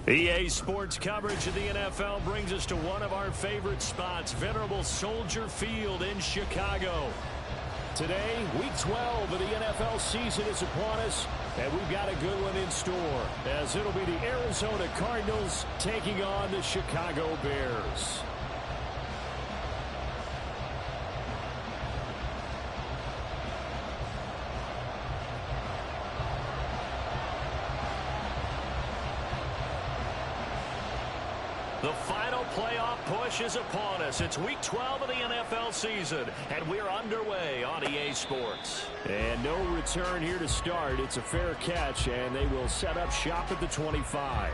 EA Sports coverage of the NFL brings us to one of our favorite spots, venerable Soldier Field in Chicago. Today, Week 12 of the NFL season is upon us, and we've got a good one in store, as it'll be the Arizona Cardinals taking on the Chicago Bears. The final playoff push is upon us. It's Week 12 of the NFL season, and we're underway on EA Sports. And no return here to start. It's a fair catch, and they will set up shop at the 25.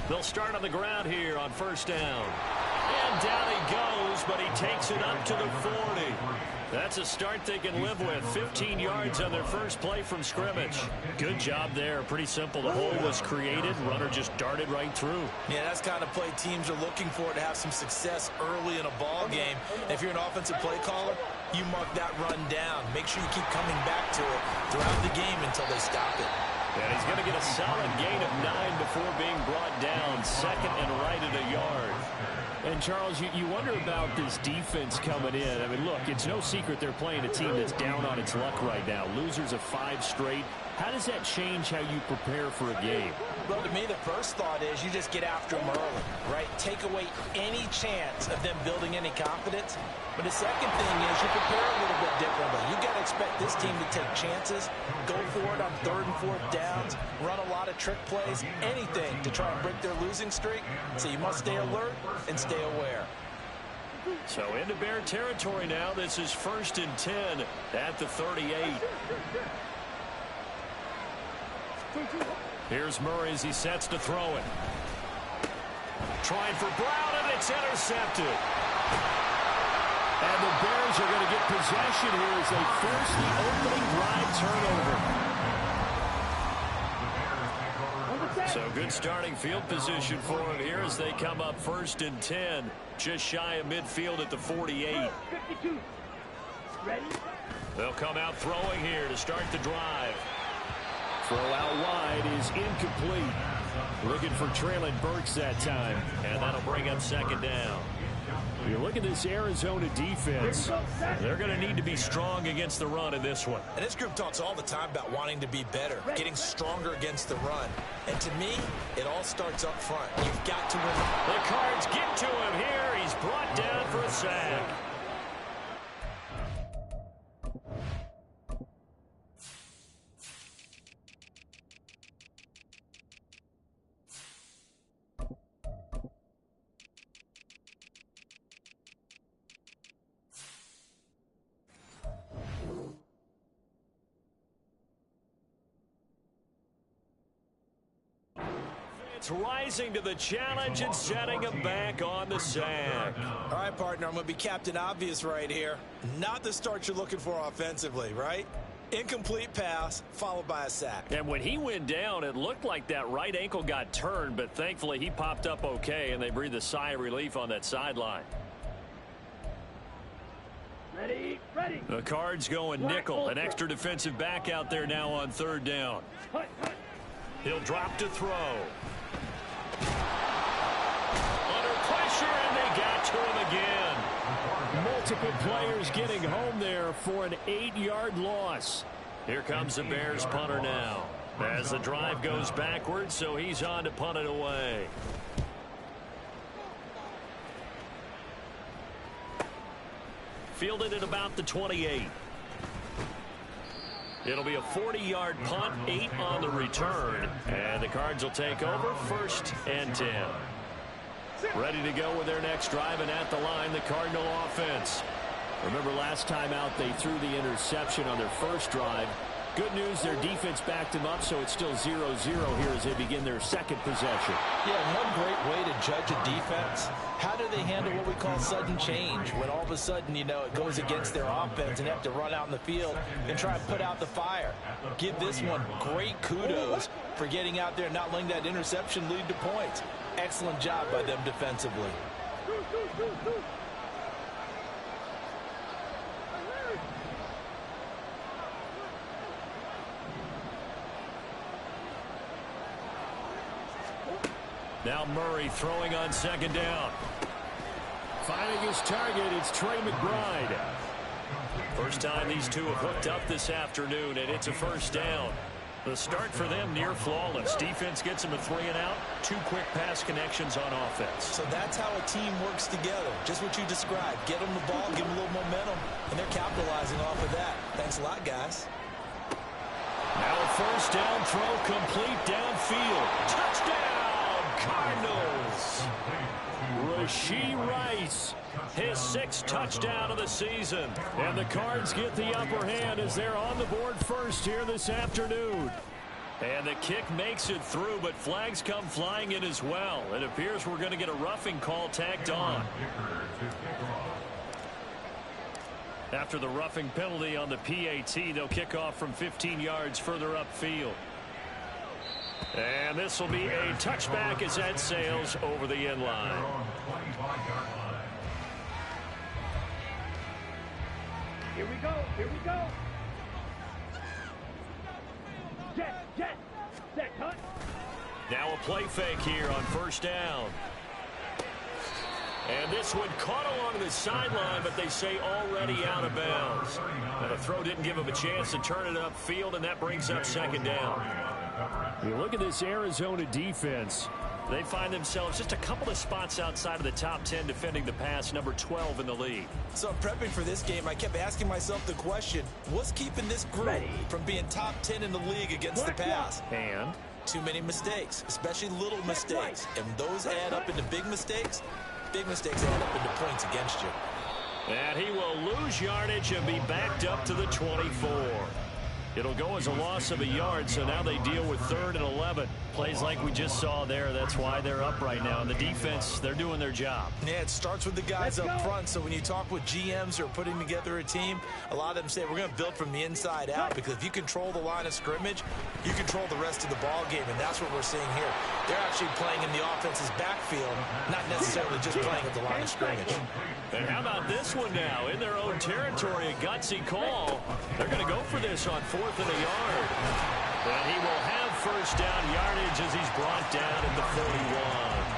They'll start on the ground here on first down. And down he goes, but he takes it up to the 40. That's a start they can live with. 15 yards on their first play from scrimmage. Good job there. Pretty simple. The hole was created. Runner just darted right through. Yeah, that's the kind of play teams are looking for to have some success early in a ball game. If you're an offensive play caller, you mark that run down. Make sure you keep coming back to it throughout the game until they stop it. And he's going to get a solid gain of 9 before being brought down. Second and right at a yard. And, Charles, you wonder about this defense coming in. I mean, look, it's no secret they're playing a team that's down on its luck right now. Losers of 5 straight. How does that change how you prepare for a game? Well, to me, the first thought is you just get after them early, right? Take away any chance of them building any confidence. But the second thing is you prepare a little bit differently. You got to expect this team to take chances, go for it on 3rd and 4th downs, run a lot of trick plays, anything to try and break their losing streak. So you must stay alert and stay aware. So into Bear territory now. This is 1st and 10 at the 38. Here's Murray as he sets to throw it. Trying for Brown, and it's intercepted. And the Bears are going to get possession here as they force the opening drive turnover. So good starting field position for them here as they come up 1st and 10. Just shy of midfield at the 48. They'll come out throwing here to start the drive. Throw out wide is incomplete. Looking for Traylon Burks that time. And that'll bring up 2nd down. You look at this Arizona defense. They're going to need to be strong against the run in this one. And this group talks all the time about wanting to be better, getting stronger against the run. And to me, it all starts up front. You've got to win. The Cards get to him here. He's brought down for a sack. Rising to the challenge and setting him back on the sack. All right, partner, I'm going to be Captain Obvious right here. Not the start you're looking for offensively, right? Incomplete pass followed by a sack. And when he went down, it looked like that right ankle got turned, but thankfully he popped up okay, and they breathed a sigh of relief on that sideline. Ready. The Cards going nickel. An extra defensive back out there now on 3rd down. He'll drop to throw. Under pressure, and they got to him again. Multiple players getting home there for an 8-yard loss. Here comes the Bears punter now. As the drive goes backwards, so he's on to punt it away. Fielded at about the 28. It'll be a 40-yard punt, 8 on the return. And the Cards will take over 1st and 10. Ready to go with their next drive, and at the line, the Cardinal offense. Remember last time out, they threw the interception on their first drive. Good news, their defense backed them up, so it's still 0-0 here as they begin their second possession. Yeah, one great way to judge a defense, how do they handle what we call sudden change? When all of a sudden, you know, it goes against their offense and they have to run out in the field and try and put out the fire. Give this one great kudos for getting out there and not letting that interception lead to points. Excellent job by them defensively. Now Murray throwing on second down. Finding his target, it's Trey McBride. First time these two have hooked up this afternoon, and it's a first down. The start for them near flawless. Defense gets them a 3-and-out. 2 quick pass connections on offense. So that's how a team works together. Just what you described. Get them the ball, give them a little momentum, and they're capitalizing off of that. Thanks a lot, guys. Now a first down throw complete downfield. Touchdown, Cardinals. Rashee Rice, his 6th touchdown of the season. And the Cards get the upper hand as they're on the board first here this afternoon. And the kick makes it through, but flags come flying in as well. It appears we're going to get a roughing call tacked on. After the roughing penalty on the PAT, they'll kick off from 15 yards further upfield. And this will be a touchback as that sails over the end line. Here we go. Here we go. Jet, set, cut. Now a play fake here on first down. And this one caught along the sideline, but they say already out of bounds. Now the throw didn't give him a chance to turn it upfield, and that brings up second down. You look at this Arizona defense. They find themselves just a couple of spots outside of the top 10 defending the pass, number 12 in the league. So prepping for this game, I kept asking myself the question, what's keeping this group from being top 10 in the league against the pass? And too many mistakes, especially little mistakes. And those add up into big mistakes. Big mistakes add up into points against you. And he will lose yardage and be backed up to the 24. It'll go as a loss of a yard, so now they deal with 3rd and 11. Plays like we just saw there. That's why they're up right now. And the defense, they're doing their job. Yeah, it starts with the guys up front. So when you talk with GMs who are putting together a team, a lot of them say we're going to build from the inside out, because if you control the line of scrimmage, you control the rest of the ball game, and that's what we're seeing here. They're actually playing in the offense's backfield, not necessarily just playing at the line of scrimmage. And how about this one now? In their own territory, a gutsy call. They're going to go for this on 4th and a yard. And he will have first down yardage as he's brought down at the 41.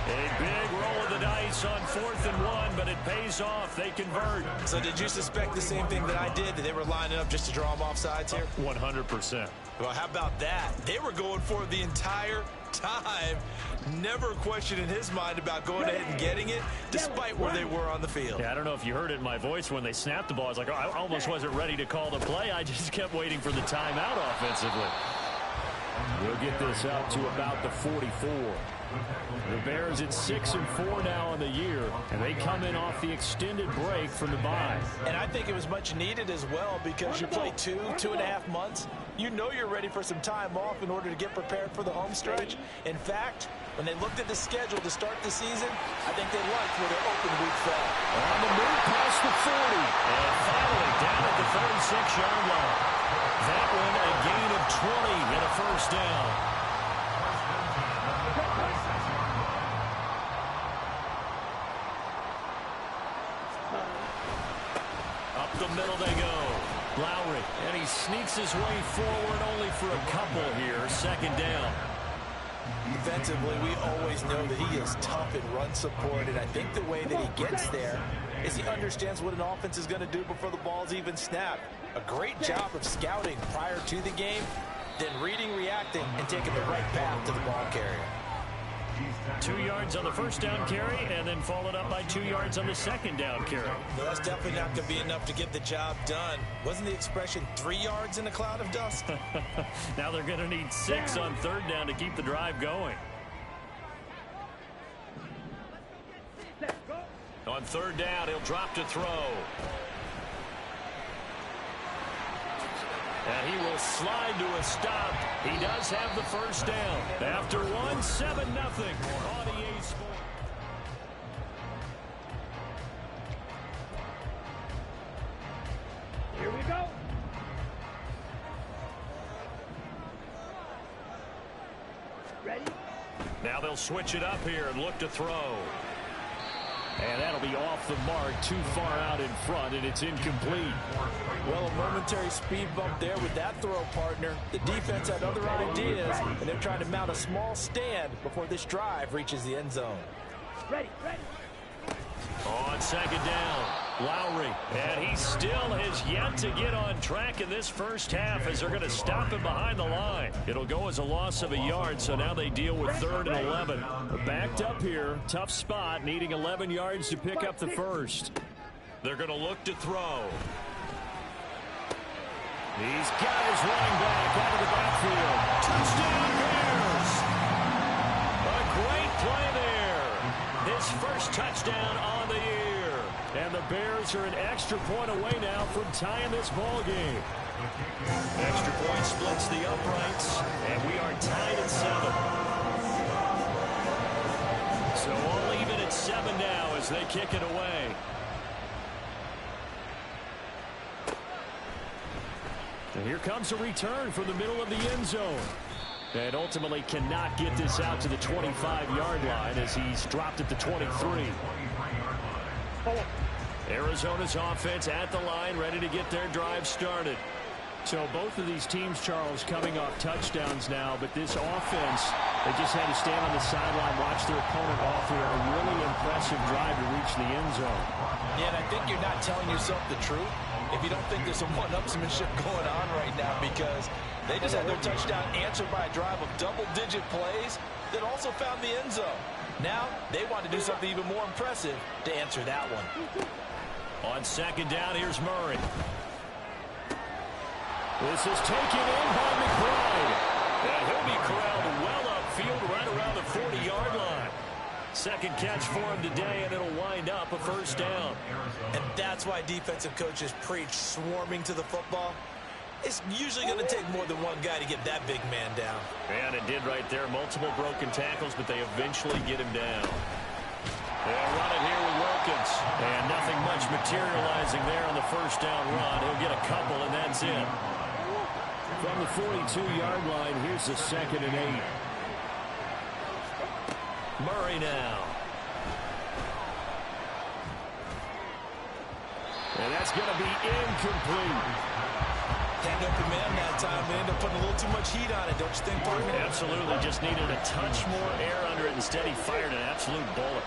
A big roll of the dice on 4th and 1, but it pays off. They convert. So did you suspect the same thing that I did? That they were lining up just to draw them off sides here? 100%. Well, how about that? They were going for it the entire time. Never a question in his mind about going ahead and getting it, despite where they were on the field. Yeah, I don't know if you heard it in my voice when they snapped the ball. I was like, oh, I almost wasn't ready to call the play. I just kept waiting for the timeout offensively. We'll get this out to about the 44. The Bears at 6-4 now on the year, and they come in off the extended break from the bye. And I think it was much needed as well, because you play 2.5 months. You know you're ready for some time off in order to get prepared for the home stretch. In fact, when they looked at the schedule to start the season, I think they liked where their open week fell. On the move past the 40. And finally down at the 36-yard line. That one a gain of 20 and a first down. Up the middle they go. Lowry, and he sneaks his way forward only for a couple here. Second down. Defensively, we always know that he is tough in run support, and I think the way that he gets there is he understands what an offense is going to do before the ball's even snapped. A great job of scouting prior to the game, then reading, reacting, and taking the right path to the ball carrier. 2 yards on the first down carry, and then followed up by 2 yards on the second down carry. No, that's definitely not going to be enough to get the job done. Wasn't the expression 3 yards in a cloud of dust? Now they're going to need 6 on 3rd down to keep the drive going. On 3rd down, he'll drop to throw. And he will slide to a stop. He does have the first down. After one, 7-0 on EA Sports. Here we go. Ready? Now they'll switch it up here and look to throw. And that'll be off the mark, too far out in front, and it's incomplete. Well, a momentary speed bump there with that throw, partner. The defense had other ideas, and they're trying to mount a small stand before this drive reaches the end zone. Ready, ready. On second down, Lowry. And he still has yet to get on track in this first half as they're going to stop him behind the line. It'll go as a loss of a yard, so now they deal with 3rd and 11. Backed up here, tough spot, needing 11 yards to pick up the first. They're going to look to throw. He's got his running back out of the backfield. Touchdown, Bears! A great play there. His first touchdown on the year. And the Bears are an extra point away now from tying this ball game. Extra point splits the uprights, and we are tied at 7. So all even at 7 now as they kick it away. And here comes a return from the middle of the end zone. And ultimately cannot get this out to the 25-yard line as he's dropped at the 23. Arizona's offense at the line, ready to get their drive started. So both of these teams, Charles, coming off touchdowns now, but this offense, they just had to stand on the sideline, watch their opponent offer a really impressive drive to reach the end zone. Yeah, and I think you're not telling yourself the truth if you don't think there's some one-upsmanship going on right now, because they just had their touchdown answered by a drive of double-digit plays that also found the end zone. Now they want to do something even more impressive to answer that one. On second down, here's Murray. This is taken in by McBride. And he'll be corralled well upfield right around the 40-yard line. Second catch for him today, and it'll wind up a first down. And that's why defensive coaches preach swarming to the football. It's usually going to take more than one guy to get that big man down. And it did right there. Multiple broken tackles, but they eventually get him down. They'll run it here with Wilkins. And nothing much materializing there on the first down run. He'll get a couple, and that's it. From the 42-yard line, here's the 2nd and 8. Murray now. And that's going to be incomplete. Hang up the man that time. They end up putting a little too much heat on it, don't you think, partner? Absolutely. Just needed a touch more air under it. Instead, he fired an absolute bullet.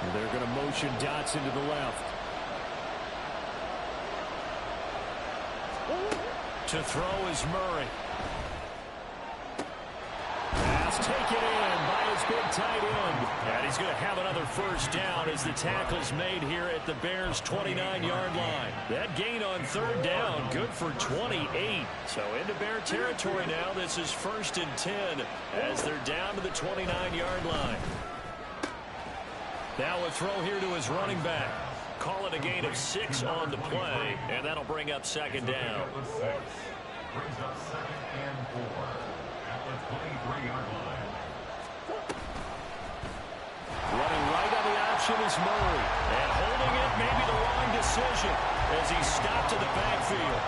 And they're going to motion dots into the left. To throw is Murray. Pass taken in by his big tight end. And he's going to have another first down as the tackle's made here at the Bears' 29-yard line. That gain on third down, good for 28. So into Bear territory now. This is 1st and 10 as they're down to the 29-yard line. Now a throw here to his running back. Call it a gain of 6 on the play, and that'll bring up second down. Brings up 2nd and 4 at the 23-yard line. Running right on the option is Murray. And holding it, maybe the wrong decision as he stopped to the backfield.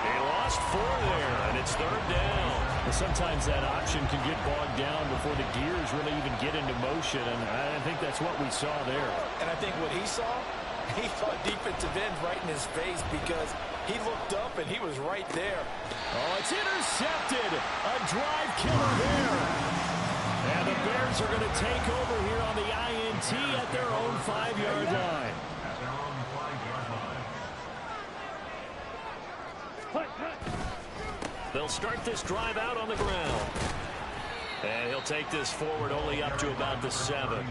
He lost 4 there, and it's 3rd down. Sometimes that option can get bogged down before the gears really even get into motion, and I think that's what we saw there. And I think what he saw, he thought defensive end right in his face because he looked up and he was right there. Oh, it's intercepted. A drive killer there. And the Bears are going to take over here on the INT at their own 5-yard line. At their own 5-yard line. They'll start this drive out on the ground. And he'll take this forward only up to about the 7.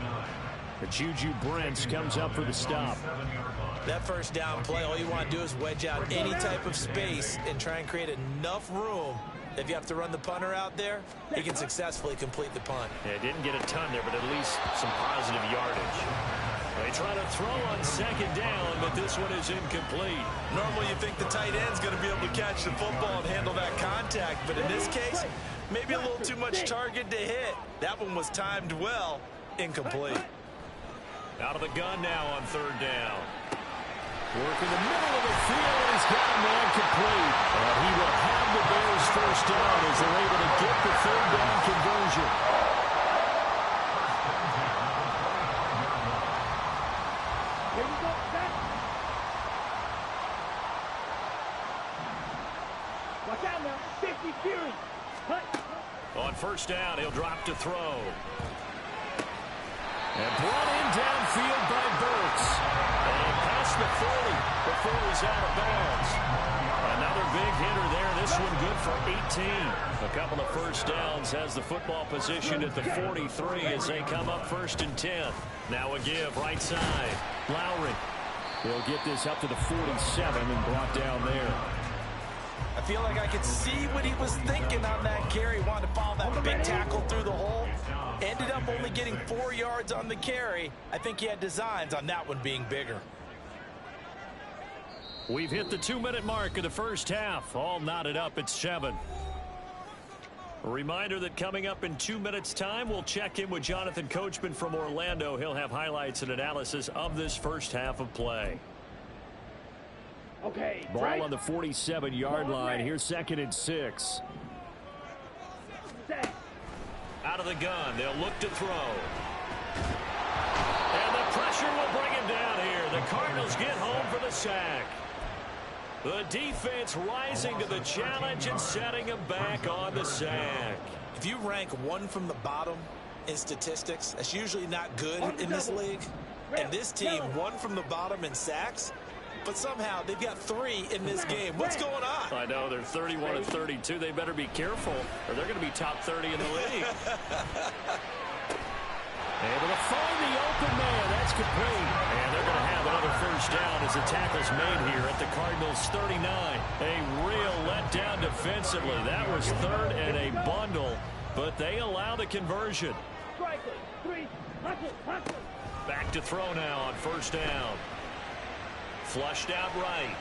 But Juju Brents comes up for the stop. That first down play, all you want to do is wedge out any type of space and try and create enough room. If you have to run the punter out there, he can successfully complete the punt. Yeah, didn't get a ton there, but at least some positive yardage. They try to throw on second down, but this one is incomplete. Normally you think the tight end's going to be able to catch the football and handle that contact, but in this case, maybe a little too much target to hit. That one was timed well. Incomplete. Out of the gun now on third down. Work in the middle of the field, and he's got a man complete. And he will have the Bears first down as they're able to get the third down conversion. Here we go, set. Watch out now. 50 Fury. Cut. On first down, he'll drop to throw. And brought in downfield by Burks. And past the 40 before he's out of bounds. Another big hitter there. This one good for 18. A couple of first downs, has the football position at the 43 as they come up first and 10. Now a give right side. Lowry. He'll get this up to the 47 and brought down there. I feel like I could see what he was thinking on that carry. Wanted to follow that big tackle through the hole. Ended up only getting 4 yards on the carry. I think he had designs on that one being bigger. We've hit the 2-minute mark of the first half. All knotted up at 7. A reminder that coming up in 2 minutes' time, we'll check in with Jonathan Coachman from Orlando. He'll have highlights and analysis of this first half of play. Okay. Ball right. on the 47-yard line. Here's 2nd and 6. Set. Out of the gun. They'll look to throw. And the pressure will bring him down here. The Cardinals get home for the sack. The defense rising to the challenge and setting him back on the sack. If you rank one from the bottom in statistics, that's usually not good in this league. And this team, one from the bottom in sacks, but somehow they've got 3 in this game. What's going on? I know, they're 31 and 32. They better be careful, or they're going to be top 30 in the league. Able to find the open man. That's complete. And they're going to have another first down as the tackle's made here at the Cardinals' 39. A real letdown defensively. That was 3rd and a bundle, but they allow the conversion. Striker. 3. Hustle. Back to throw now on first down. Flushed out right.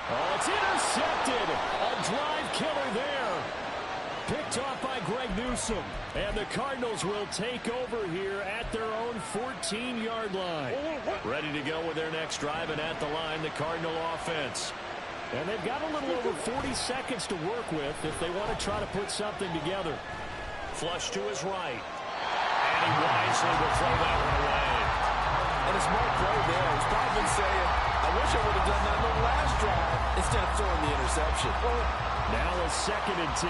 Oh, it's intercepted. A drive killer there. Picked off by Greg Newsome. And the Cardinals will take over here at their own 14-yard line. Ready to go with their next drive, and at the line, the Cardinal offense. And they've got a little over 40 seconds to work with if they want to try to put something together. Flush to his right. And he wisely will throw that one away. And a smart play there. He's probably been saying, I wish I would have done that on the last drive instead of throwing the interception. Now a 2nd and 10.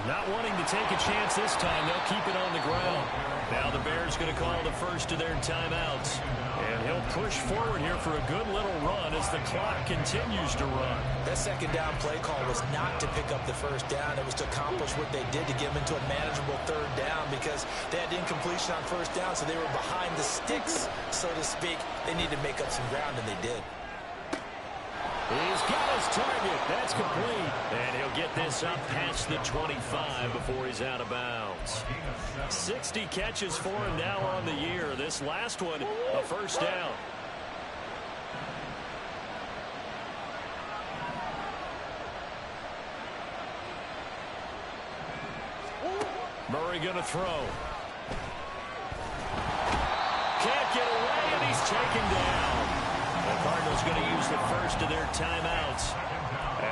Not wanting to take a chance this time, they'll keep it on the ground. Now the Bears going to call the first of their timeouts. And he'll push forward here for a good little run as the clock continues to run. That second down play call was not to pick up the first down. It was to accomplish what they did to get them into a manageable third down because they had incompletion on first down, so they were behind the sticks, so to speak. They needed to make up some ground, and they did. He's got his target. That's complete. And he'll get this up past the 25 before he's out of bounds. 60 catches for him now on the year. This last one, a first down. Murray going to throw. Can't get away, and he's taken down. The Cardinals going to use the first of their timeouts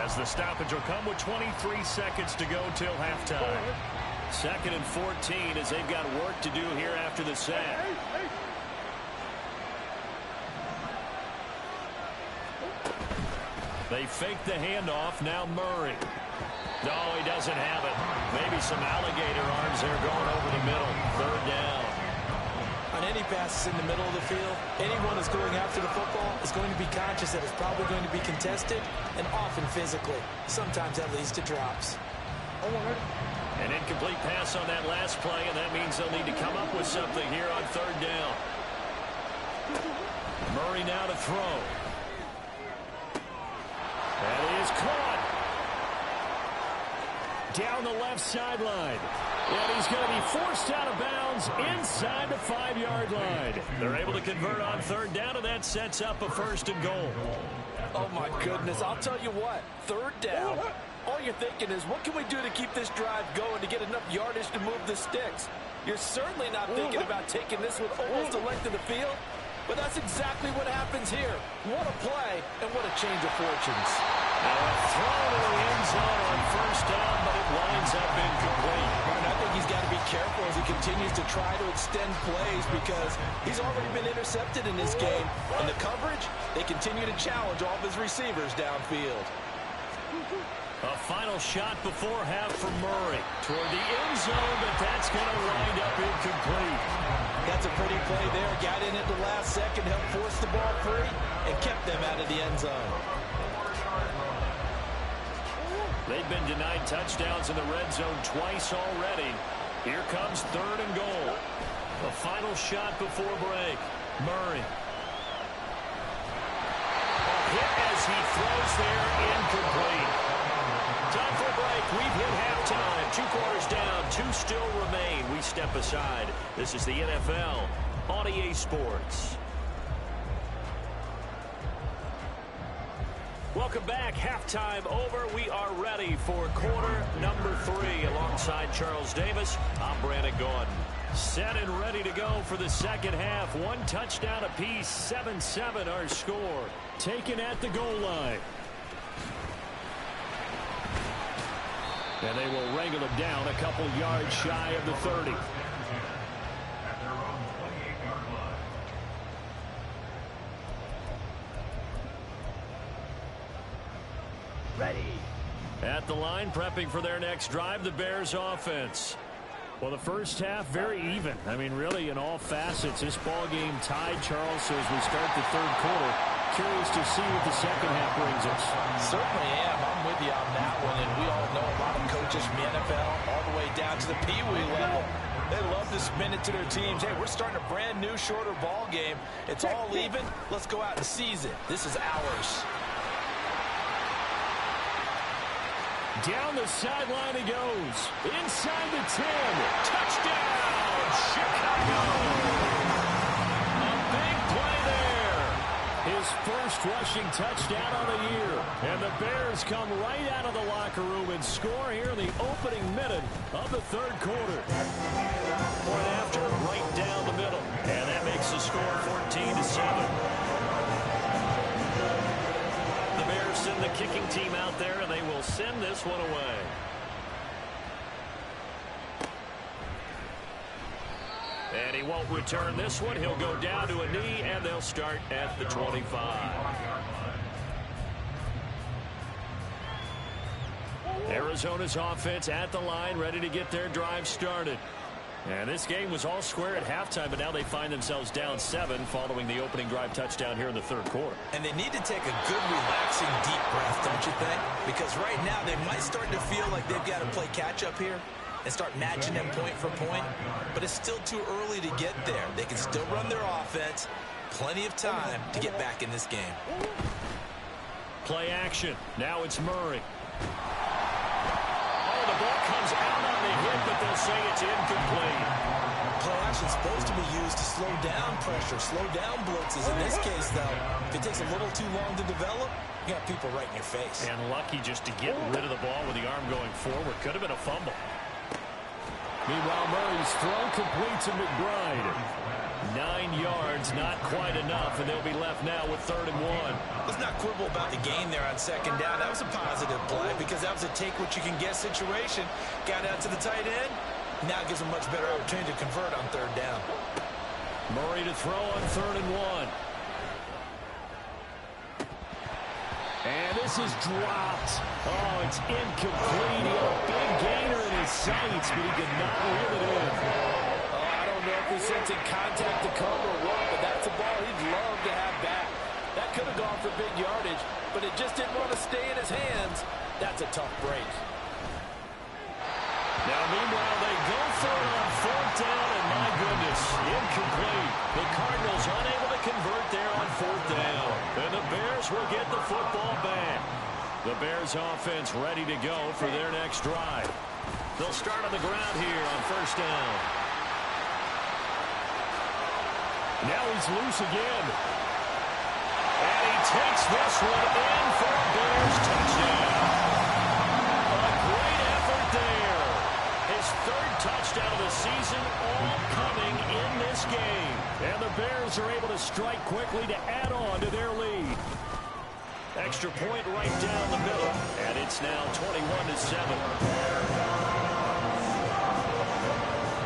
as the stoppage will come with 23 seconds to go till halftime. 2nd and 14 as they've got work to do here after the sack. They fake the handoff. Now Murray. No, he doesn't have it. Maybe some alligator arms there going over the middle. 3rd down. On any passes in the middle of the field, anyone that's going after the football is going to be conscious that it's probably going to be contested and often physically. Sometimes that leads to drops. An incomplete pass on that last play, and that means they'll need to come up with something here on 3rd down. Murray now to throw. And he is caught. down the left sideline. And he's going to be forced out of bounds inside the 5-yard line. They're able to convert on third down, and that sets up a first and goal. Oh, my goodness. I'll tell you what. Third down. All you're thinking is, what can we do to keep this drive going to get enough yardage to move the sticks? You're certainly not thinking about taking this with almost the length of the field. But that's exactly what happens here. What a play, and what a change of fortunes. Now a throw to the end zone on first down, but it winds up incomplete. And I think he's got to be careful as he continues to try to extend plays because he's already been intercepted in this game. And the coverage, they continue to challenge all of his receivers downfield. A final shot before half from Murray toward the end zone, but that's going to wind up incomplete. That's a pretty play there. Got in at the last second, helped force the ball free, and kept them out of the end zone. They've been denied touchdowns in the red zone twice already. Here comes third and goal. A final shot before break. Murray. A hit as he throws there, incomplete. Time for a break. We've hit halftime. 2 quarters down. 2 still remain. We step aside. This is the NFL on EA Sports. Welcome back. Halftime over. We are ready for quarter number 3. Alongside Charles Davis, I'm Brandon Gordon. Set and ready to go for the second half. 1 touchdown apiece. 7-7 our score. Taken at the goal line. And they will wrangle him down a couple yards shy of the 30. At their own 28-yard line. Ready. At the line, prepping for their next drive, the Bears offense. Well, the first half, very even. I mean, really, in all facets, this ball game tied, Charles. So as we start the third quarter, curious to see what the second half brings us. Certainly am. I'm with you on that one. And we all know a lot of coaches from the NFL all the way down to the Pee Wee level. They love to spin it to their teams. Hey, we're starting a brand new, shorter ball game. It's all even. Let's go out and seize it. This is ours. Down the sideline he goes. Inside the 10. Touchdown, Chicago. A big play there. His first rushing touchdown on the year. And the Bears come right out of the locker room and score here in the opening minute of the third quarter. Point after, right down the middle. And that makes the score 14-7. Send the kicking team out there, and they will send this one away. And he won't return this one. He'll go down to a knee, and they'll start at the 25. Arizona's offense at the line, ready to get their drive started. And this game was all square at halftime, but now they find themselves down 7 following the opening drive touchdown here in the third quarter. And they need to take a good, relaxing, deep breath, don't you think? Because right now they might start to feel like they've got to play catch-up here and start matching them point for point. But it's still too early to get there. They can still run their offense. Plenty of time to get back in this game. Play action. Now it's Murray. The ball comes out on the hit, but they'll say it's incomplete. Play action's supposed to be used to slow down pressure, slow down blitzes. In this case, though, if it takes a little too long to develop, you got people right in your face. And lucky just to get rid of the ball with the arm going forward. Could have been a fumble. Meanwhile, Murray's throw complete to McBride. 9 yards, not quite enough, and they'll be left now with 3rd and 1. Let's not quibble about the gain there on second down. That was a positive play because that was a take-what-you-can-get situation. Got out to the tight end. Now it gives them much better opportunity to convert on 3rd down. Murray to throw on 3rd and 1. And this is dropped. Oh, it's incomplete. He had a big gainer in his sights, but he could not reel it in. I don't know if he's sensing contact to come or what, but that's a ball he'd love to have back. That could have gone for big yardage, but it just didn't want to stay in his hands. That's a tough break. Now, meanwhile, they go for it on 4th down, and my goodness, incomplete. The Cardinals unable to convert there on 4th down. And the Bears will get the football back. The Bears offense ready to go for their next drive. They'll start on the ground here on first down. Now he's loose again. And he takes this one in for a Bears touchdown. A great effort there. His third touchdown of the season, all coming in this game. And the Bears are able to strike quickly to add on to their lead. Extra point right down the middle. And it's now 21-7.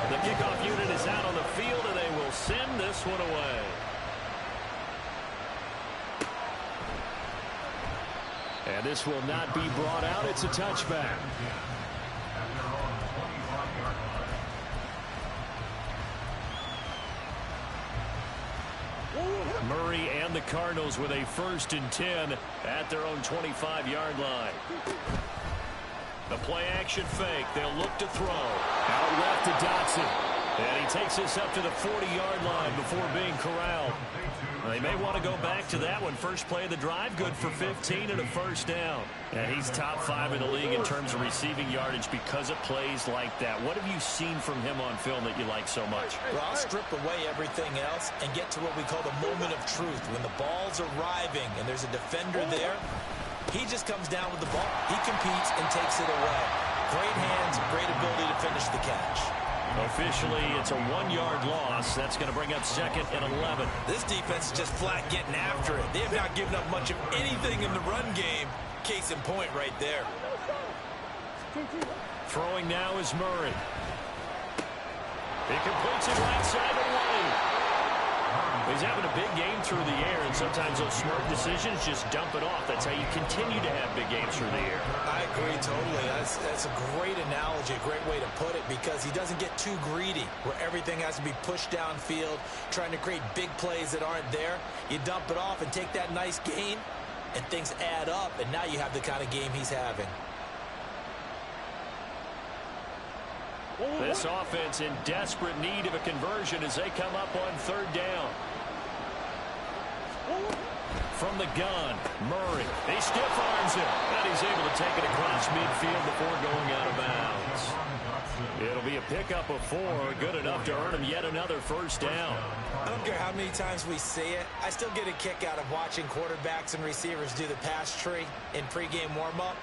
The kickoff unit is out on the field, and they will send this one away. And this will not be brought out. It's a touchback. Murray and the Cardinals with a 1st and 10 at their own 25-yard line. The play action fake. They'll look to throw. Out left to Dotson. And he takes this up to the 40-yard line before being corralled. They may want to go back to that one. First play of the drive, good for 15 and a first down. And he's top 5 in the league in terms of receiving yardage because of plays like that. What have you seen from him on film that you like so much? Well, I'll strip away everything else and get to what we call the moment of truth. When the ball's arriving and there's a defender there, he just comes down with the ball. He competes and takes it away. Great hands, great ability to finish the catch. Officially, it's a 1-yard loss. That's going to bring up 2nd and 11. This defense is just flat getting after it. They have not given up much of anything in the run game. Case in point right there. Throwing now is Murray. He completes it right side of the lane. He's having a big game through the air, and sometimes those smart decisions just dump it off. That's how you continue to have big games through the air. I agree totally. That's a great analogy, a great way to put it, because he doesn't get too greedy where everything has to be pushed downfield, trying to create big plays that aren't there. You dump it off and take that nice gain, and things add up, and now you have the kind of game he's having. This offense in desperate need of a conversion as they come up on 3rd down. From the gun, Murray. He stiff arms it, and he's able to take it across midfield before going out of bounds. It'll be a pickup of 4, good enough to earn him yet another first down. I don't care how many times we see it. I still get a kick out of watching quarterbacks and receivers do the pass tree in pregame warm-up.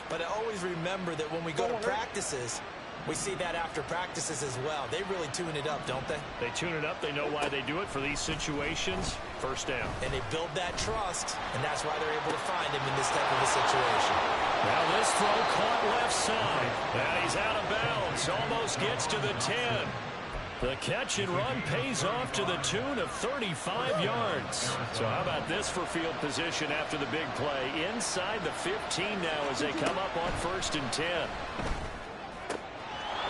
But I always remember that when we go to practices, we see that after practices as well. They really tune it up, don't they? They tune it up. They know why they do it for these situations. First down. And they build that trust, and that's why they're able to find him in this type of a situation. Now this throw caught left side. And he's out of bounds. Almost gets to the 10. The catch and run pays off to the tune of 35 yards. So how about this for field position after the big play? Inside the 15 now as they come up on 1st and 10.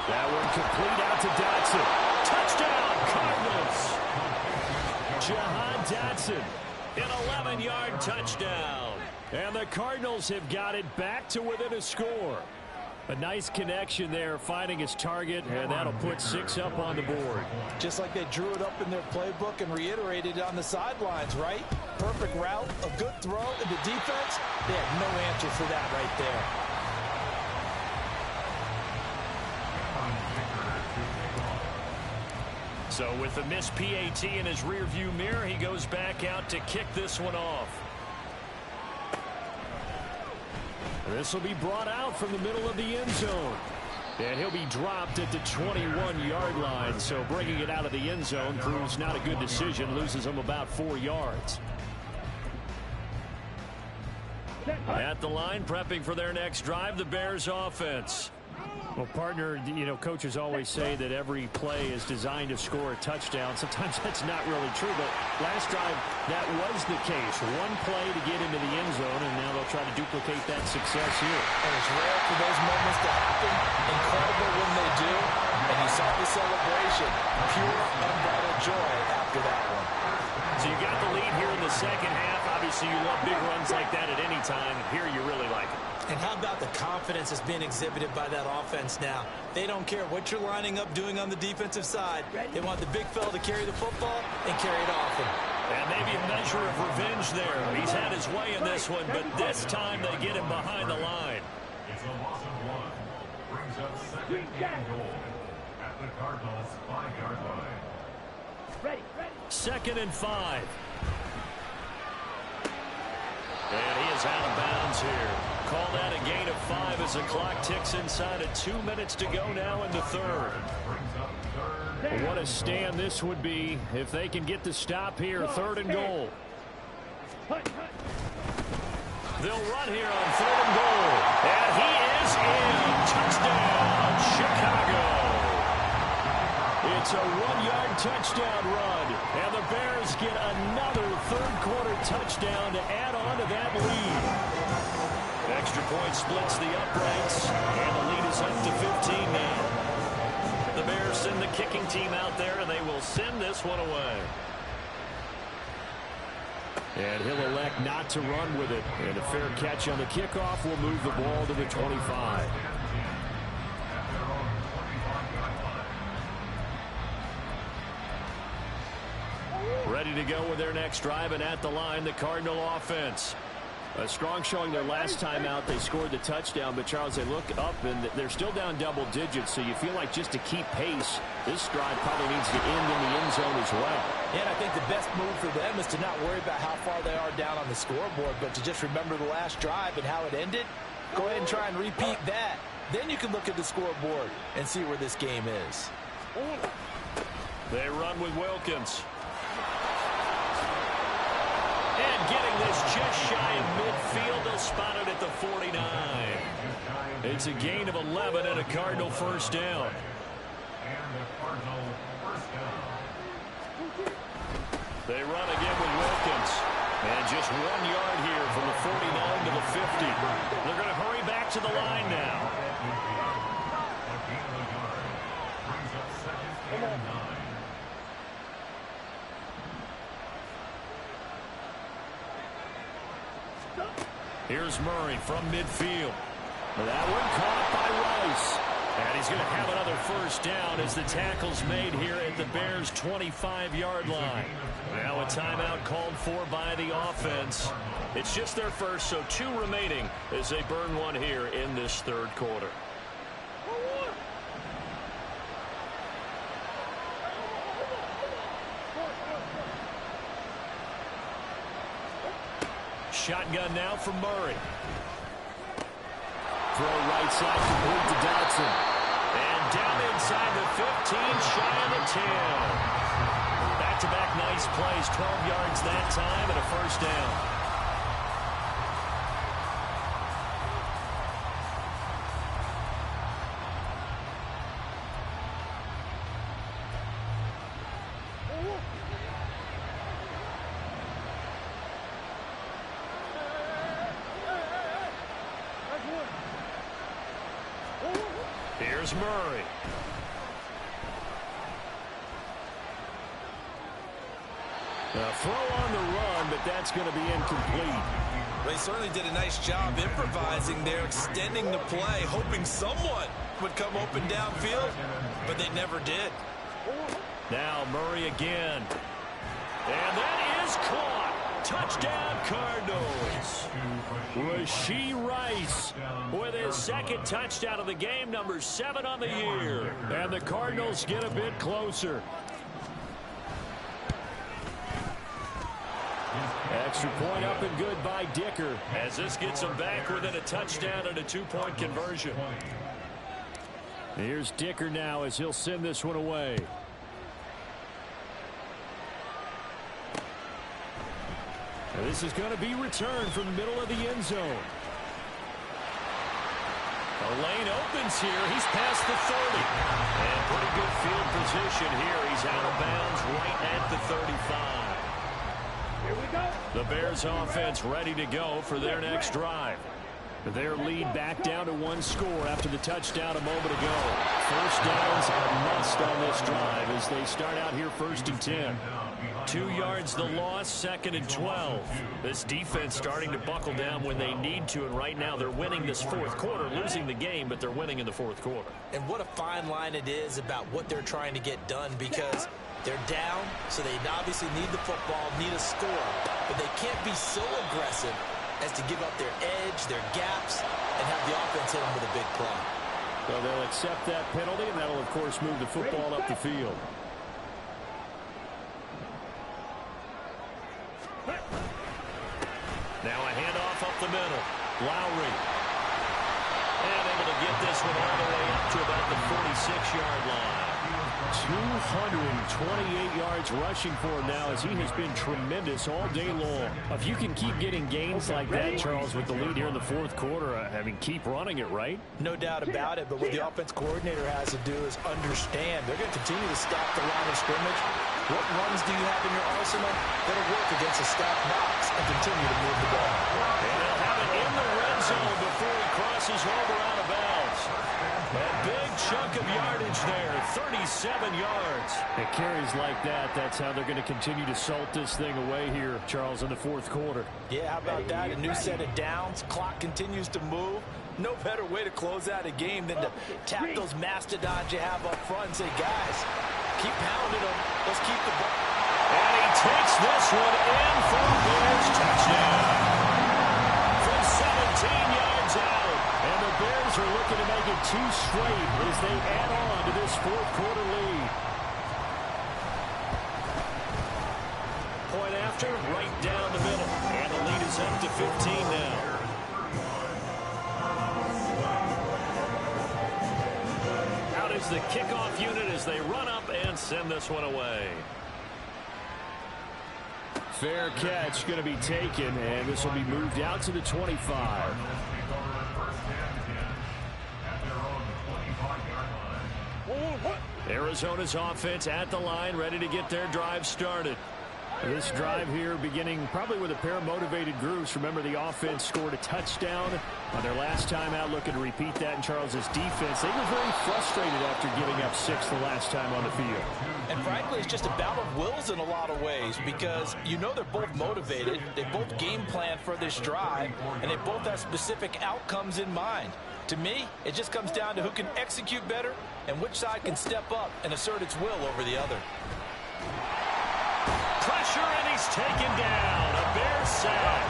That one complete out to Dotson. Touchdown, Cardinals. Jahan Dotson, an 11-yard touchdown. And the Cardinals have got it back to within a score. A nice connection there, finding his target, and that'll put 6 up on the board. Just like they drew it up in their playbook and reiterated it on the sidelines, right? Perfect route, a good throw, and the defense, they have no answer for that right there. So with the missed PAT in his rearview mirror, he goes back out to kick this one off. This will be brought out from the middle of the end zone. And he'll be dropped at the 21-yard line. So bringing it out of the end zone proves not a good decision. Loses him about 4 yards. At the line, prepping for their next drive, the Bears offense. Well, partner, you know, coaches always say that every play is designed to score a touchdown. Sometimes that's not really true, but last drive, that was the case. One play to get into the end zone, and now they'll try to duplicate that success here. And it's rare for those moments to happen. Incredible when they do. And you saw the celebration. Pure, unbridled joy after that one. So you got the lead here in the second half. Obviously, you love big runs like that at any time. Here, you really like it. And how about the confidence that's being exhibited by that offense now? They don't care what you're lining up doing on the defensive side. They want the big fella to carry the football and carry it often. And maybe a measure of revenge there. He's had his way in this one, but this time they get him behind the line. It's a loss of 1. Brings up second and goal at the Cardinals' 5-yard line. Ready, ready. 2nd and 5. And he is out of bounds here. Call that a gain of 5 as the clock ticks inside of 2 minutes to go now in the third. What a stand this would be if they can get the stop here. 3rd and goal. They'll run here on 3rd and goal. And he is in. Touchdown, Chicago. It's a 1-yard touchdown run. And the Bears get another third-quarter touchdown to add on to that lead. Extra point splits the uprights. And the lead is up to 15 now. The Bears send the kicking team out there, and they will send this one away. And he'll elect not to run with it. And a fair catch on the kickoff will move the ball to the 25. Ready to go with their next drive, and at the line, the Cardinal offense. A strong showing their last time out. They scored the touchdown, but Charles, they look up and they're still down double digits, so you feel like just to keep pace, this drive probably needs to end in the end zone as well. And I think the best move for them is to not worry about how far they are down on the scoreboard, but to just remember the last drive and how it ended. Go ahead and try and repeat that. Then you can look at the scoreboard and see where this game is. They run with Wilkins. And getting this just shy of midfield, they'll spot it at the 49. It's a gain of 11 and a Cardinal first down. They run again with Wilkins. And just 1 yard here from the 49 to the 50. They're going to hurry back to the line now. Here's Murray from midfield. That one caught by Rice. And he's going to have another first down as the tackle's made here at the Bears' 25-yard line. Now a timeout called for by the offense. It's just their first, so 2 remaining as they burn one here in this third quarter. Shotgun now from Murray. Throw right side complete to Dotson. And down inside the 15, shy of the 10. Back-to-back nice plays, 12 yards that time and a first down. Here's Murray. A throw on the run, but that's going to be incomplete. They certainly did a nice job improvising there, extending the play, hoping someone would come open downfield, but they never did. Now Murray again. And that is caught. Touchdown Cardinals. Rashee Rice with his second touchdown of the game, number 7 on the year. And the Cardinals get a bit closer. Extra point up and good by Dicker as this gets them back within a touchdown and a 2-point conversion. Here's Dicker now as he'll send this one away. And this is going to be returned from the middle of the end zone. The lane opens here. He's past the 30. And pretty good field position here. He's out of bounds right at the 35. Here we go. The Bears offense ready to go for their next drive. Their lead back down to 1 score after the touchdown a moment ago. First downs a must on this drive as they start out here 1st and 10. 2 yards the loss, 2nd and 12. This defense starting to buckle down when they need to, and right now they're winning this 4th quarter, losing the game, but they're winning in the 4th quarter. And what a fine line it is about what they're trying to get done, because They're down, so they obviously need the football, need a score, but they can't be so aggressive as to give up their edge, their gaps, and have the offense hit them with a big play. So they'll accept that penalty, and that'll, of course, move the football up the field. Now a handoff up the middle. Lowry. And able to get this one all the way up to about the 46-yard line. 228 yards rushing for him now as he has been tremendous all day long. If you can keep getting gains like that, Charles, with the lead here in the fourth quarter, I mean, keep running it, right? No doubt about it, but what the offense coordinator has to do is understand they're going to continue to stack the line of scrimmage. What runs do you have in your arsenal that'll work against a stacked box and continue to move the ball? And they'll have it in the red zone before he crosses over out of bounds. A big chunk of yardage there, 37 yards. It carries like that. That's how they're going to continue to salt this thing away here, Charles, in the fourth quarter. Yeah, how about that? A new set of downs. Clock continues to move. No better way to close out a game than to tap those mastodons you have up front and say, guys, keep pounding them. Let's keep the ball. And he takes this one in for a Bears touchdown. From 17 yards out. And the Bears are looking to make it 2 straight as they add on to this fourth quarter lead. Point after, right down the middle. And the lead is up to 15 now. Out is the kickoff unit as they run up and send this one away. Fair catch going to be taken, and this will be moved out to the 25. Arizona's offense at the line, ready to get their drive started. This drive here beginning probably with a pair of motivated groups. Remember, the offense scored a touchdown on their last time out, looking to repeat that in Charles's defense. They were very frustrated after giving up 6 the last time on the field. And frankly, it's just a battle of wills in a lot of ways because you know they're both motivated. They both game plan for this drive, and they both have specific outcomes in mind. To me, it just comes down to who can execute better and which side can step up and assert its will over the other. Pressure, and he's taken down. A Bears sack.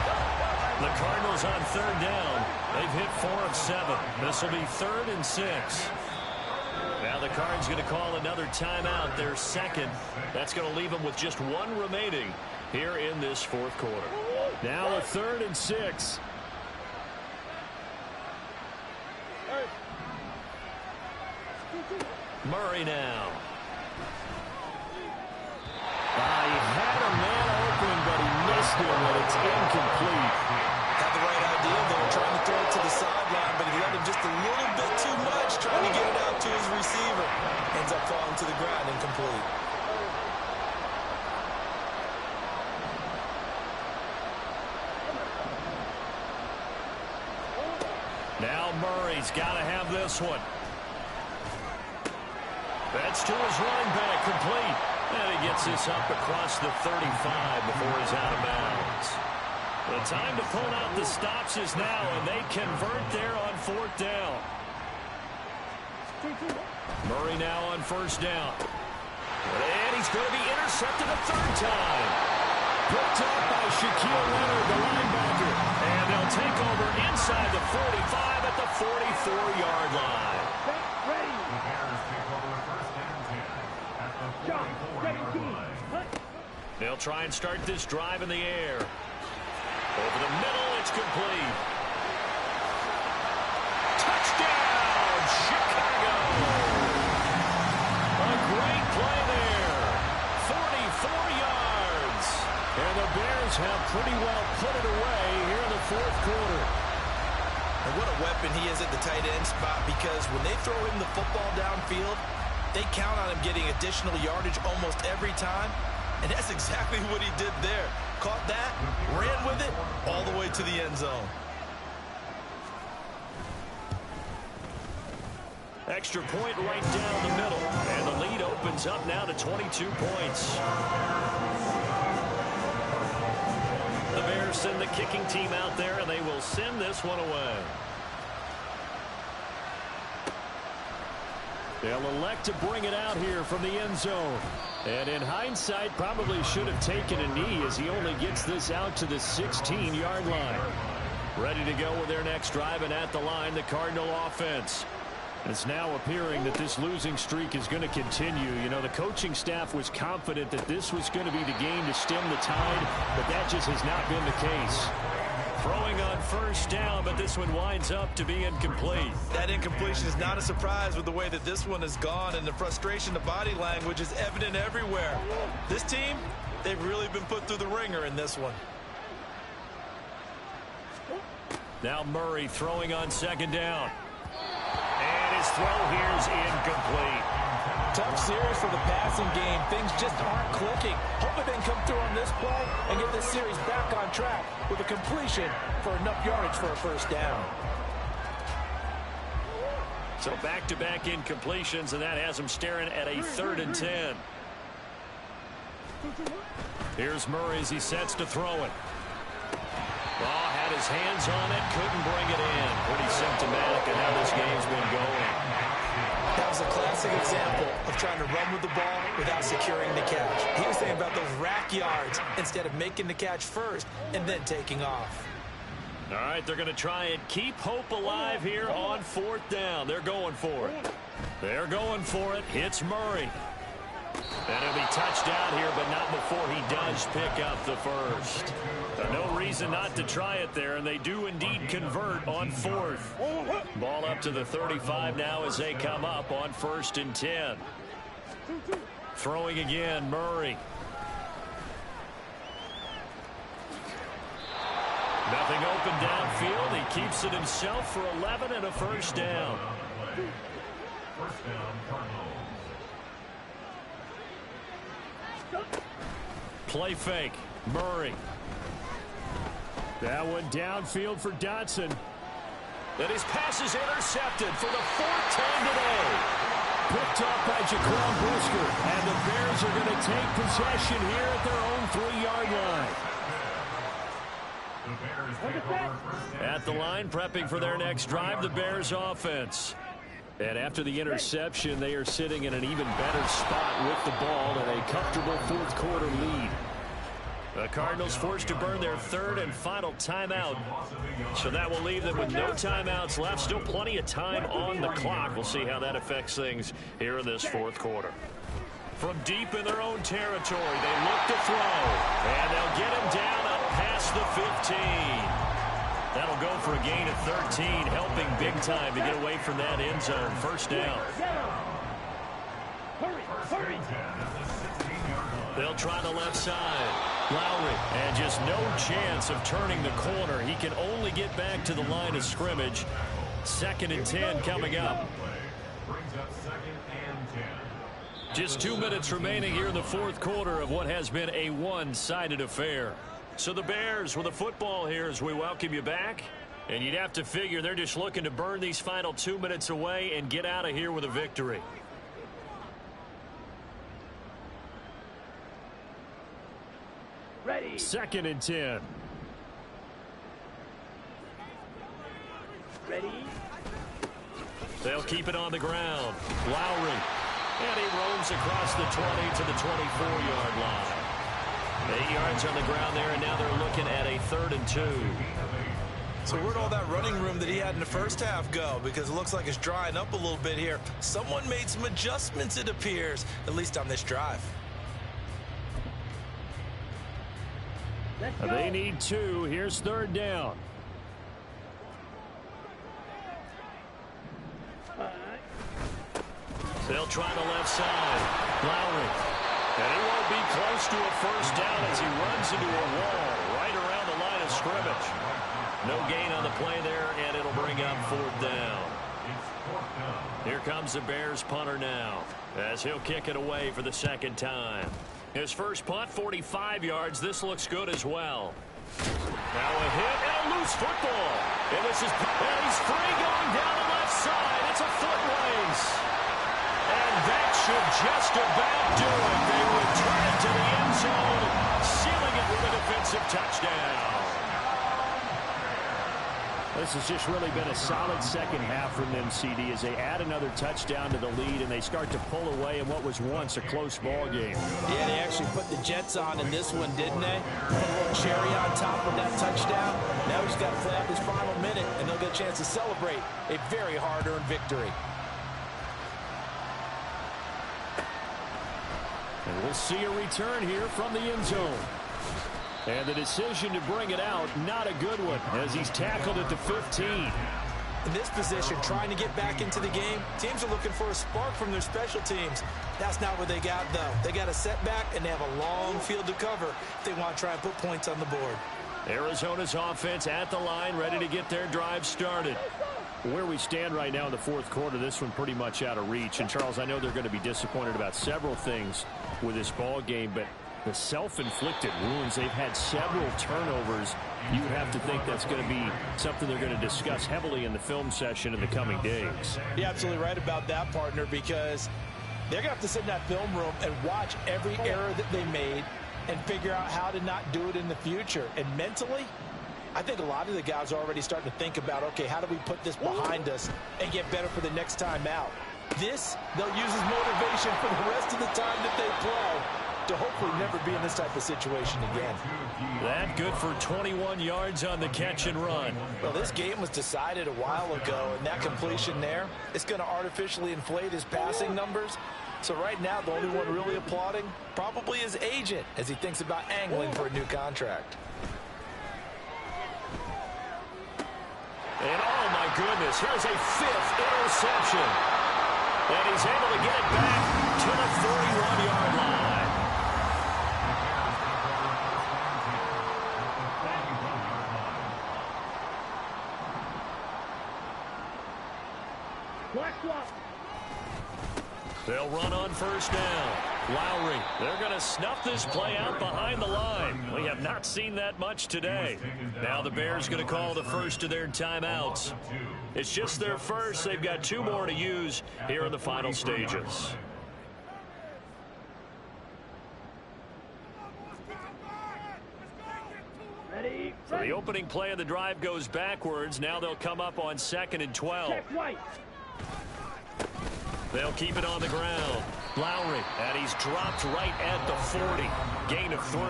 The Cardinals on third down. They've hit 4 of 7. This will be 3rd and 6. Now the Cards going to call another timeout, their second. That's going to leave them with just 1 remaining here in this fourth quarter. Now a 3rd and 6. Murray now. He had a man open, but he missed him, and it's incomplete. Had the right idea there, trying to throw it to the sideline, but he let him just a little bit too much, trying to get it out to his receiver. Ends up falling to the ground, incomplete. Now Murray's got to have this one. That's to his running back, complete. And he gets this up across the 35 before he's out of bounds. The time to pull out the stops is now, and they convert there on 4th down. Murray now on 1st down. And he's going to be intercepted a 3rd time. Picked up by Shaquille Leonard, the linebacker. And they'll take over inside the 45 at the 44-yard line. They'll try and start this drive in the air. Over the middle, it's complete. Touchdown, Chicago! A great play there. 44 yards. And the Bears have pretty well put it away here in the fourth quarter. And what a weapon he is at the tight end spot, because when they throw him the football downfield, they count on him getting additional yardage almost every time. And that's exactly what he did there. Caught that, ran with it, all the way to the end zone. Extra point right down the middle. And the lead opens up now to 22 points. The Bears send the kicking team out there, and they will send this one away. They'll elect to bring it out here from the end zone. And in hindsight, probably should have taken a knee as he only gets this out to the 16-yard line. Ready to go with their next drive, and at the line, the Cardinal offense. It's now appearing that this losing streak is going to continue. You know, the coaching staff was confident that this was going to be the game to stem the tide, but that just has not been the case. Throwing on first down, but this one winds up to be incomplete. That incompletion is not a surprise with the way that this one has gone, and the frustration, the body language is evident everywhere. This team, they've really been put through the ringer in this one. Now Murray throwing on second down. And his throw here is incomplete. Tough series for the passing game. Things just aren't clicking. Hoping they can come through on this play and get this series back on track with a completion for enough yardage for a first down. So back-to-back incompletions, and that has him staring at a 3rd and 10. Here's Murray as he sets to throw it. Oh, had his hands on it, couldn't bring it in. Pretty symptomatic of how this game's been going. That was a classic example of trying to run with the ball without securing the catch. He was thinking about those rack yards instead of making the catch first and then taking off. All right, they're going to try and keep hope alive here on 4th down. They're going for it. They're going for it. Hits Murray. And he'll be touched out here, but not before he does pick up the first. No reason not to try it there, and they do indeed convert on 4th. Ball up to the 35 now as they come up on 1st and 10. Throwing again, Murray. Nothing open downfield. He keeps it himself for 11 and a first down. First down, Cardinals. Play fake. Murray. That one downfield for Dotson. And his pass is intercepted for the 4th time today. Picked up by Jaquan Brisker. And the Bears are going to take possession here at their own 3-yard line. At the line, prepping for their next drive, the Bears offense. And after the interception, they are sitting in an even better spot with the ball and a comfortable 4th quarter lead. The Cardinals forced to burn their 3rd and final timeout. So that will leave them with no timeouts left. Still plenty of time on the clock. We'll see how that affects things here in this 4th quarter. From deep in their own territory, they look to throw. And they'll get him down up past the 15. That'll go for a gain of 13, helping big time to get away from that end zone. First down. Hurry. They'll try the left side. Lowry, and just no chance of turning the corner. He can only get back to the line of scrimmage. 2nd and 10 coming up. Brings up 2nd and 10. Just 2 minutes remaining here in the 4th quarter of what has been a one-sided affair. So the Bears with the football here as we welcome you back. And you'd have to figure they're just looking to burn these final 2 minutes away and get out of here with a victory. Ready. 2nd and 10. Ready. They'll keep it on the ground. Lowry. And he roams across the 20 to the 24-yard line. 8 yards on the ground there, and now they're looking at a 3rd and 2. So where'd all that running room that he had in the first half go? Because it looks like it's drying up a little bit here. Someone made some adjustments, it appears, at least on this drive. Let's go. They need 2. Here's 3rd down. They'll try the left side. Lowry. And he won't be close to a first down as he runs into a wall right around the line of scrimmage. No gain on the play there, and it'll bring up 4th down. Here comes the Bears punter now as he'll kick it away for the 2nd time. His first punt, 45 yards. This looks good as well. Now a hit and a loose football. And this is, and he's free going down the left side. It's a foot race. And that should just about do it. They return it to the end zone, sealing it with a defensive touchdown. This has just really been a solid second half from them, CD, as they add another touchdown to the lead and they start to pull away in what was once a close ball game. Yeah, they actually put the Jets on in this one, didn't they? Put a little cherry on top of that touchdown. Now he's got to play out this final minute, and they'll get a chance to celebrate a very hard-earned victory. And we'll see a return here from the end zone. And the decision to bring it out, not a good one, as he's tackled at the 15. In this position, trying to get back into the game, teams are looking for a spark from their special teams. That's not what they got, though. They got a setback, and they have a long field to cover if they want to try and put points on the board. Arizona's offense at the line, ready to get their drive started. Where we stand right now in the fourth quarter, this one pretty much out of reach. And, Charles, I know they're going to be disappointed about several things with this ball game, but the self-inflicted wounds, they've had several turnovers. You would have to think that's going to be something they're going to discuss heavily in the film session in the coming days. You're absolutely right about that, partner, because they're going to have to sit in that film room and watch every error that they made and figure out how to not do it in the future. And mentally, I think a lot of the guys are already starting to think about, okay, how do we put this behind us and get better for the next time out? This, they'll use as motivation for the rest of the time that they play to hopefully never be in this type of situation again. That good for 21 yards on the catch and run. Well, this game was decided a while ago, and that completion there, it's going to artificially inflate his passing numbers. So right now, the only one really applauding probably his agent as he thinks about angling for a new contract. And oh my goodness, here's a fifth interception. And he's able to get it back to the 41-yard line. They'll run on first down. Lowry, they're going to snuff this play out behind the line. We have not seen that much today. Now the Bears going to call the first of their timeouts. It's just their first. They've got two more to use here in the final stages. So the opening play of the drive goes backwards. Now they'll come up on 2nd and 12. They'll keep it on the ground. Lowry, and he's dropped right at the 40. Gain of 3.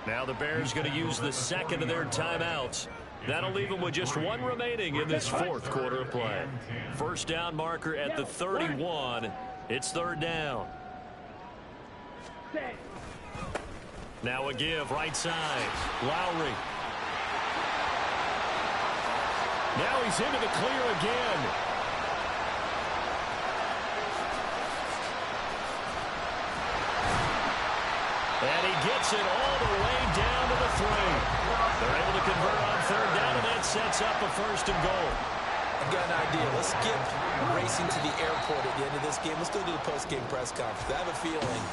Now the Bears going to use the second of their timeouts. That'll leave them with just one remaining in this fourth quarter of play. First down marker at the 31. It's third down. Now a give right side. Lowry. Now he's into the clear again. And he gets it all the way down to the 3. They're able to convert on third down, and that sets up a 1st and goal. I've got an idea. Let's skip racing to the airport at the end of this game. Let's go to the post-game press conference. I have a feeling